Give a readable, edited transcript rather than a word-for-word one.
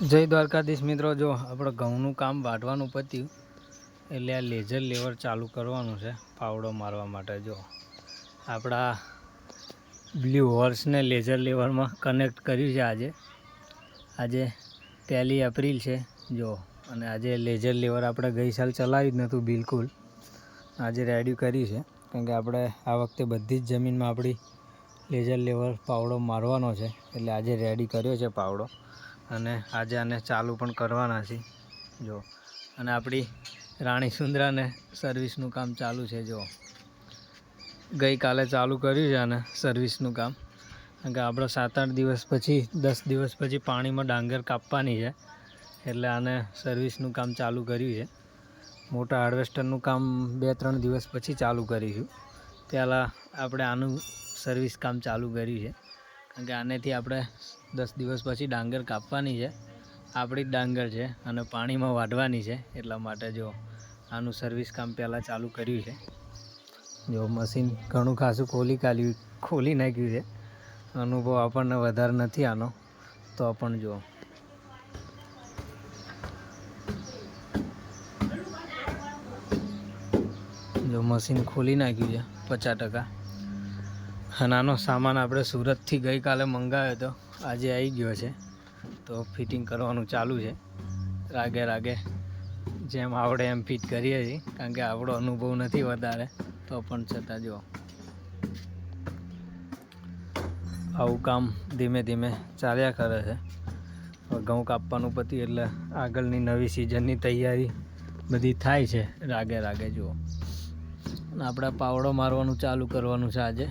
જય દ્વારકાધીશ મિત્રો, જો આપણે ઘઉંનું કામ વાટવાનું પત્યું એટલે આ લેઝર લેવર ચાલુ કરવાનું છે પાવડો મારવા માટે। જો આપણા બ્લુ હોર્સને લેઝર લેવરમાં કનેક્ટ કર્યું છે। આજે 1 એપ્રિલ છે જો, અને આજે લેઝર લેવર આપણે ગઈ સાલ ચલાવ્યું જ નહોતું બિલકુલ, આજે રેડી કર્યું છે કારણ કે આપણે આ વખતે બધી જ જમીનમાં આપણી લેઝર લેવર પાવડો મારવાનો છે એટલે આજે રેડી કર્યો છે પાવડો, અને આજે આને ચાલુ પણ કરવાના છે જો। અને આપણી રાણી સુંદરાને સર્વિસનું કામ ચાલુ છે। જો ગઈકાલે ચાલુ કર્યું છે આને સર્વિસનું કામ, કારણ કે આપણે 7-8 દિવસ પછી 10 દિવસ પછી પાણીમાં ડાંગર કાપવાની છે એટલે આને સર્વિસનું કામ ચાલુ કર્યું છે। મોટા હાર્વેસ્ટરનું કામ 2-3 દિવસ પછી ચાલુ કરીશું, પહેલાં આપણે આનું સર્વિસ કામ ચાલુ કર્યું છે કારણ કે આનેથી આપણે 10 દિવસ પછી ડાંગર કાપવાની છે, આપણી જ ડાંગર છે અને પાણીમાં વાઢવાની છે, એટલા માટે જો આનું સર્વિસ કામ પહેલાં ચાલુ કર્યું છે। જો મશીન ઘણું ખાસું ખોલી નાખ્યું છે, અનુભવ આપણને વધારે નથી આનો તો પણ જો મશીન ખોલી નાખ્યું છે 50%। અને આનો સામાન આપણે સુરતથી ગઈકાલે મંગાવ્યો હતો, આજે આવી ગયો છે તો ફિટિંગ કરવાનું ચાલુ છે। રાગે જેમ આવડે એમ ફિટ કરીએ છીએ કારણ કે આપણો અનુભવ નથી વધારે, તો પણ છતાં જો આવું કામ ધીમે ધીમે ચાલ્યા કરે છે। ઘઉં કાપવાનું પત્યું એટલે આગળની નવી સિઝનની તૈયારી બધી થાય છે રાગે। જુઓ, આપણે પાવડો મારવાનું ચાલુ કરવાનું છે આજે।